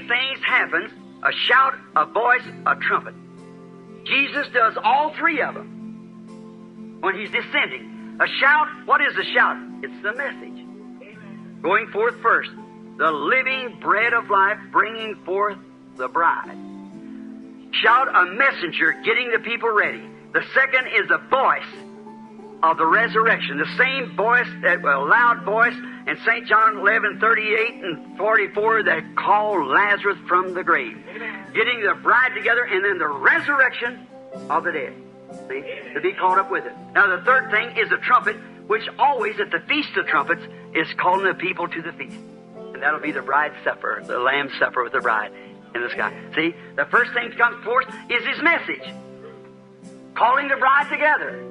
things happens: a shout, a voice, a trumpet. Jesus does all three of them when He's descending. A shout, what is a shout? It's the message. Going forth first, the living bread of life, bringing forth the bride. Shout, a messenger getting the people ready. The second is the voice of the resurrection. The same voice, that loud voice in St. John 11:38 and 44 that called Lazarus from the grave. Getting the bride together, and then the resurrection of the dead. See? To be caught up with it. Now the third thing is a trumpet, which always at the Feast of Trumpets is calling the people to the feast. And that'll be the bride's supper, the Lamb's supper with the bride in the sky. See? The first thing that comes forth is His message. Calling the bride together.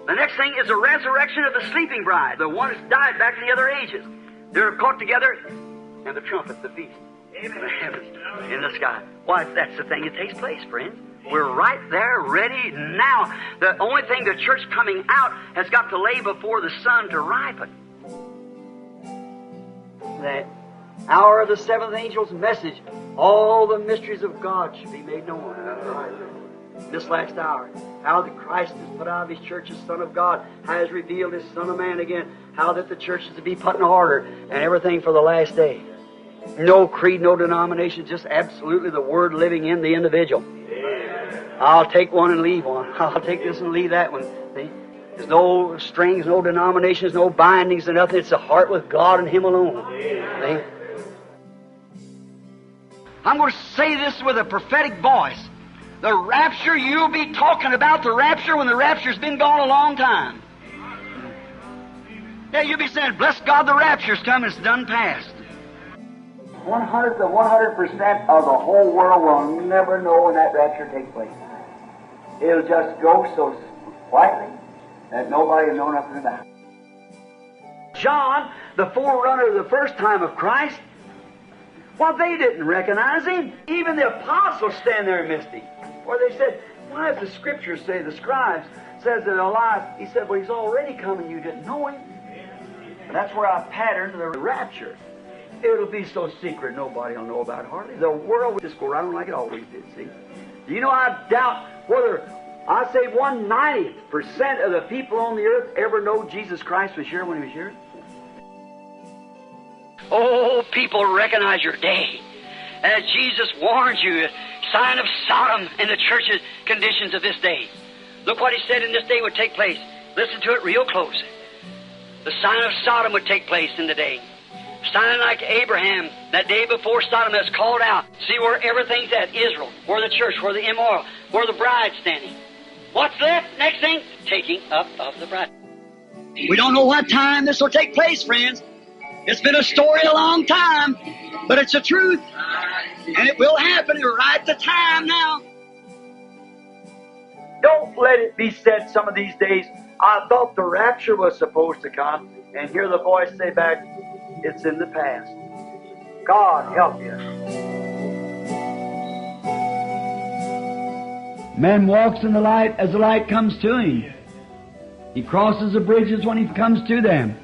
The next thing is the resurrection of the sleeping bride, the one that's died back in the other ages. They're caught together, and the trumpet, the feast. In the heavens, in the sky. Why, that's the thing that takes place, friends. We're right there, ready now. The only thing the church coming out has got to lay before the sun to ripen. The hour of the seventh angel's message, all the mysteries of God should be made known. This last hour, how the Christ has put out of His church, His Son of God, has revealed His Son of Man again, how that the church is to be put in order, and everything for the last day. No creed, no denomination, just absolutely the Word living in the individual. I'll take one and leave one. I'll take this and leave that one. See? There's no strings, no denominations, no bindings, and nothing. It's the heart with God and Him alone. See? I'm going to say this with a prophetic voice. The rapture, you'll be talking about the rapture when the rapture's been gone a long time. Yeah, you'll be saying, bless God, the rapture's come, it's done past. 100% of the whole world will never know when that rapture takes place. It'll just go so quietly that nobody will know nothing about it. John, the forerunner of the first time of Christ, well, they didn't recognize Him. Even the apostles stand there and missed Him. Or they said, why does the Scriptures say, the scribes says that Elias, he said, well, He's already come and you didn't know Him. And that's where I patterned the rapture. It'll be so secret nobody will know about it hardly. The world will just go right on like it always did, see. Do you know, I doubt whether, I say 1/90% of the people on the earth ever know Jesus Christ was here when He was here. Oh, people, recognize your day. As Jesus warns you, sign of Sodom and the church's conditions of this day. Look what He said in this day would take place. Listen to it real close. The sign of Sodom would take place in the day. Sign like Abraham, that day before Sodom has called out. See where everything's at. Israel, where the church, where the immoral, where the bride's standing. What's left? Next thing, taking up of the bride. We don't know what time this will take place, friends. It's been a story a long time, but it's the truth. And it will happen right at the time now. Don't let it be said some of these days, I thought the rapture was supposed to come, and hear the voice say back, it's in the past. God help you. Man walks in the light as the light comes to him. He crosses the bridges when he comes to them.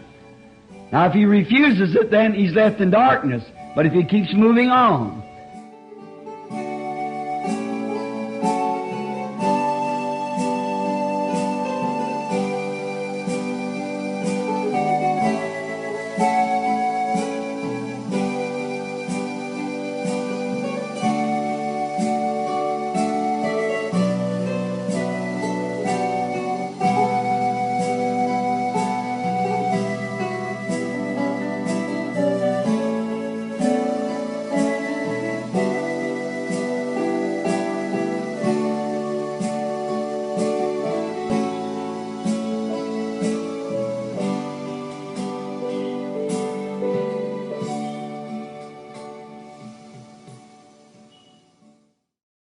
Now if he refuses it, then he's left in darkness. But if he keeps moving on,